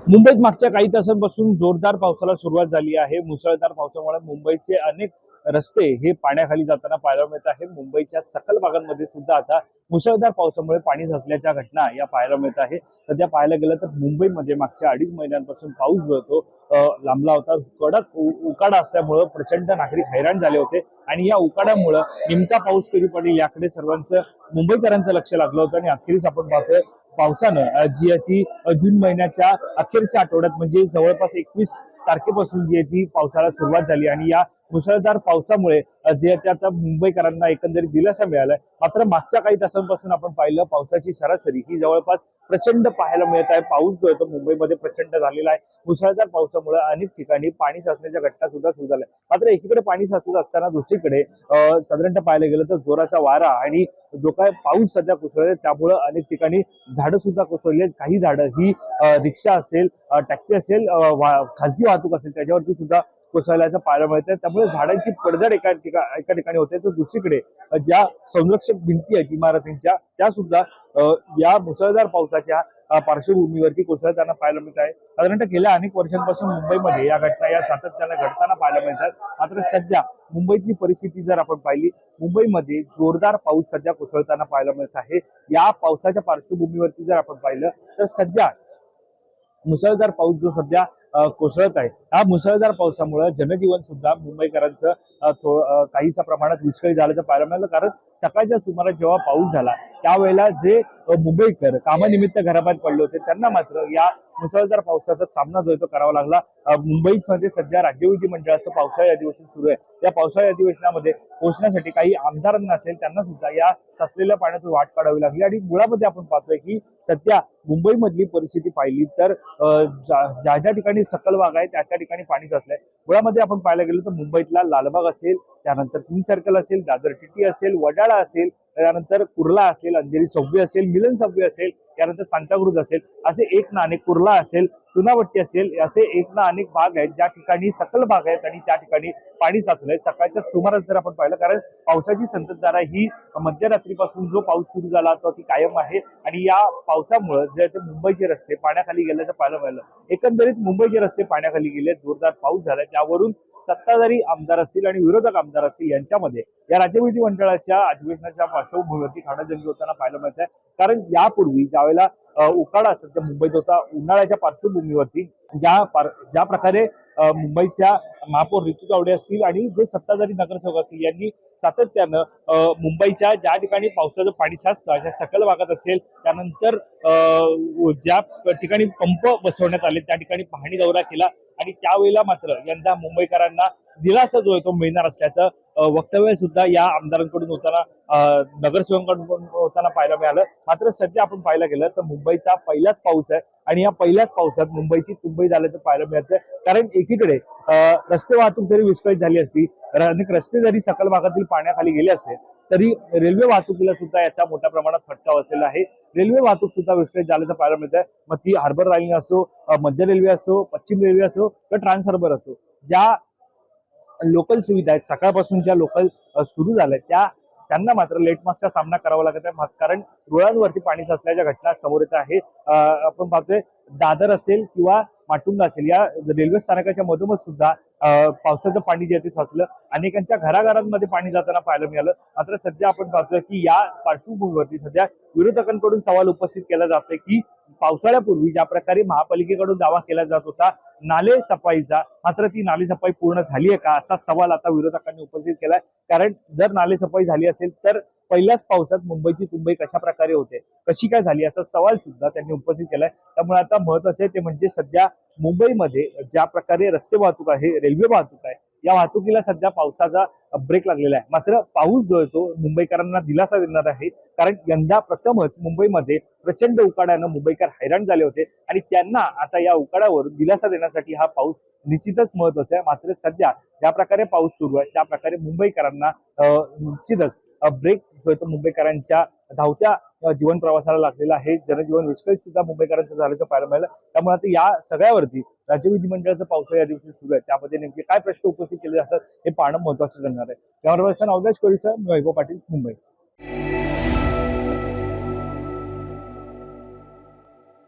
मुंबईत मागच्या काही तासांपासून जोरदार पावसाला सुरुवात झाली आहे। मुसळधार पावसामुळे मुंबईचे अनेक रस्ते हे पाण्याखाली जाताना पाहायला मिळत आहे। मुंबईच्या सखल भागांमध्ये सुद्धा आता मुसळधार पावसामुळे पाणी साचल्याच्या घटना या पाहायला मिळत आहे। सध्या पाहायला गेलं तर मुंबईमध्ये मागच्या 2.5 महिन्यांपासून पाऊस जो तो लांबला होता। कडक उकाडा असल्यामुळे प्रचंड नागरिक हैराण झाले होते आणि या उकाड्यामुळे नेमका पाऊस कधी पडेल याकडे सर्वांचं मुंबईकरांचं लक्ष लागलं होतं आणि अखेरीस आपण पाहतोय पावसानं जी आहे ती जून महिन्याच्या अखेरच्या आठवड्यात म्हणजे जवळपास 21 तारखेपासून जी आहे ती पावसाला सुरुवात झाली आणि या मुसळधार पावसामुळे जे आहे ते आता मुंबईकरांना एकंदरीत दिलासा मिळालाय। मात्र मागच्या काही तासांपासून आपण पाहिलं पावसाची सरासरी ही जवळपास प्रचंड पाहायला मिळत आहे। पाऊस जो आहे तो मुंबईमध्ये प्रचंड झालेला आहे। मुसळधार पावसामुळे अनेक ठिकाणी पाणी साचण्याच्या घटना सुद्धा सुरू झाल्या। मात्र एकीकडे पाणी साचत असताना दुसरीकडे साधारणतः पाहायला गेलं तर जोराचा वारा आणि जो काय पाऊस सध्या कोसळले त्यामुळे अनेक ठिकाणी झाडं सुद्धा कोसळली। काही झाडं ही रिक्षा असेल, टॅक्सी असेल, खासगी वाहतूक असेल त्याच्यावरती सुद्धा कोसळल्याचं पाहायला मिळतंय। त्यामुळे झाडांची पडझड एका ठिकाणी होते तर दुसरीकडे ज्या संरक्षक भिंती आहेत इमारतींच्या त्या सुद्धा या मुसळधार पावसाच्या पार्श्वभूमीवरती कोसळताना पाहायला मिळत आहे। साधारणतः गेल्या अनेक वर्षांपासून मुंबईमध्ये या घटना या सातत्याने घडताना पाहायला मिळतात। मात्र सध्या मुंबईतली परिस्थिती जर आपण पाहिली, मुंबईमध्ये जोरदार पाऊस सध्या कोसळताना पाहायला मिळत आहे। या पावसाच्या पार्श्वभूमीवरती जर आपण पाहिलं तर सध्या मुसळधार पाऊस जो सध्या कोसळत आहे या मुसळधार पावसामुळे जनजीवन सुद्धा मुंबईकरांचं काहीसा प्रमाणात विस्कळीत झाल्याचं पाहायला मिळालं। कारण सकाळच्या सुमारास जेव्हा पाऊस झाला त्यावेळेला जे मुंबईकर कामानिमित्त घराबाहेर पडले होते त्यांना मात्र या मुसळधार पावसाचा सामना जो आहे तो करावा लागला। मुंबईमध्ये सध्या राज्य विधिमंडळाचं पावसाळी अधिवेशन सुरू आहे। या पावसाळी अधिवेशनामध्ये पोहोचण्यासाठी काही आमदारांना असेल त्यांना सुद्धा या साचलेल्या पाण्यातून वाट काढावी लागली आणि मुळामध्ये आपण पाहतोय की सध्या मुंबईमधली परिस्थिती पाहिली तर ज्या ज्या ठिकाणी सकल भाग आहे त्या ठिकाणी पाणी साचलंय। मुळामध्ये आपण पाहायला गेलो तर मुंबईतला लालबाग असेल, त्यानंतर किंग सर्कल असेल, दादर टीटी असेल, वडाळा असेल, त्यानंतर कुर्ला असेल, अंधेरी सबवे असेल, मिलन सबवे असेल, त्यानंतर सांताक्रूज असेल, असे एक ना अनेक कुर्ला असेल, चुनाभट्टी असेल, असे एक ना अनेक भाग आहेत ज्या ठिकाणी सकल भाग आहेत आणि त्या ठिकाणी पाणी साचलंय। सकाळच्या सुमारास जर आपण पाहिलं कारण पावसाची संततधारा ही मध्यरात्रीपासून जो पाऊस सुरू झाला तो ती कायम आहे आणि या पावसामुळे जे ते मुंबईचे रस्ते पाण्याखाली गेल्याचं पाहायला मिळालं। एकंदरीत मुंबईचे रस्ते पाण्याखाली गेले, जोरदार पाऊस झाला, त्यावरून सत्ताधारी आमदार असतील आणि विरोधक आमदार असतील यांच्यामध्ये या राज्य विधिमंडळाच्या अधिवेशनाच्या पार्श्वभूमीवरती खाडाजंगी होताना पाहायला मिळत आहे। कारण यापूर्वी ज्यावेळेला उकाडा सध्या मुंबईत होता उन्हाळ्याच्या पार्श्वभूमीवरती ज्या प्रकारे मुंबईच्या महापौर ऋतू तावडे असतील आणि जे सत्ताधारी नगरसेवक असतील यांनी सातत्यानं मुंबईच्या ज्या ठिकाणी पावसाचं पाणी साचतं अशा सकल भागात असेल, त्यानंतर ज्या ठिकाणी पंप बसवण्यात आले त्या ठिकाणी पाहणी दौरा केला आणि त्यावेळेला मात्र यंदा मुंबईकरांना दिलासा जो आहे तो मिळणार असल्याचं वक्तव्य सुद्धा या आमदारांकडून होताना नगरसेवकांकडून होताना पाहायला मिळालं। मात्र सध्या आपण पाहायला गेलं तर मुंबईचा पहिलाच पाऊस आहे आणि या पहिल्याच पावसात मुंबईची तुंबई झाल्याचं पाहायला मिळतं। कारण एकीकडे रस्ते वाहतूक जरी विस्कळीत झाली असती, अनेक रस्ते जरी सकल भागातील पाण्याखाली गेले असते तरी रेल्वे वाहतुकीला सुद्धा याचा मोठ्या प्रमाणात फटका बसलेला आहे। रेल्वे वाहतूक सुद्धा विस्कळीत झाल्याचं पाहायला मिळतंय। मग ती हार्बर लाईन असो, मध्य रेल्वे असो, पश्चिम रेल्वे असो किंवा ट्रान्स हार्बर असो, ज्या लोकल सुविधा आहेत सकाळपासून ज्या लोकल सुरू झाल्या त्यांना मात्र लेटमार्कचा सामना करावा लागत आहे। कारण रुळांवरती पाणी साचल्याच्या घटना समोर येत आहे। आपण पाहतोय दादर असेल किंवा माटुंगा असेल या रेल्वे स्थानकाच्या मधोमध सुद्धा पावसाचं पाणी जे ते साचलं, अनेकांच्या घराघरांमध्ये पाणी जाताना पाहायला मिळालं। मात्र सध्या आपण पाहतोय की या पार्श्वभूमीवरती सध्या विरोधकांकडून सवाल उपस्थित केला जातोय की पावसाळ्यापूर्वी ज्या प्रकारे महापालिकेकडून दावा केला जात होता नाले सफाईचा, मात्र ती नाले सफाई पूर्ण झाली आहे का असा सवाल आता विरोधकांनी उपस्थित केलाय। कारण जर नाले सफाई झाली असेल तर पहिल्याच पावसात मुंबईची तुंबई कशा प्रकारे होते, कशी काय झाली असा सवाल सुद्धा त्यांनी उपस्थित केलाय। त्यामुळे आता महत्त्वाचं ते म्हणजे सध्या मुंबईमध्ये ज्या प्रकारे रस्ते वाहतूक आहे, रेल्वे वाहतूक आहे, या वाहतुकीला सध्या पावसाचा ब्रेक लागलेला आहे। मात्र पाऊस जो आहे तो मुंबईकरांना दिलासा देणार आहे। कारण यंदा प्रथमच मुंबईमध्ये प्रचंड उकाड्यानं मुंबईकर हैराण झाले होते आणि त्यांना आता या उकाड्यावर दिलासा देण्यासाठी हा पाऊस निश्चितच महत्वाचा आहे। मात्र सध्या ज्या प्रकारे पाऊस सुरू आहे त्या प्रकारे मुंबईकरांना निश्चितच ब्रेक जो आहे तो मुंबईकरांच्या धावत्या जीवन प्रवासाला लागलेला आहे। जनजीवन विस्कळीत सुद्धा मुंबईकरांचं झाल्याचं पाहायला मिळालं। त्यामुळे आता या सगळ्यावरती राज्य विधिमंडळाचं पावसाळी अधिवेशन सुरू आहे, त्यामध्ये नेमके काय प्रश्न उपस्थित केले जातात हे पाहणं महत्वाचं ठरणार आहे। कॅमेरा पर्सन अवधेश कोळीसह मी वैभव पाटील, मुंबई।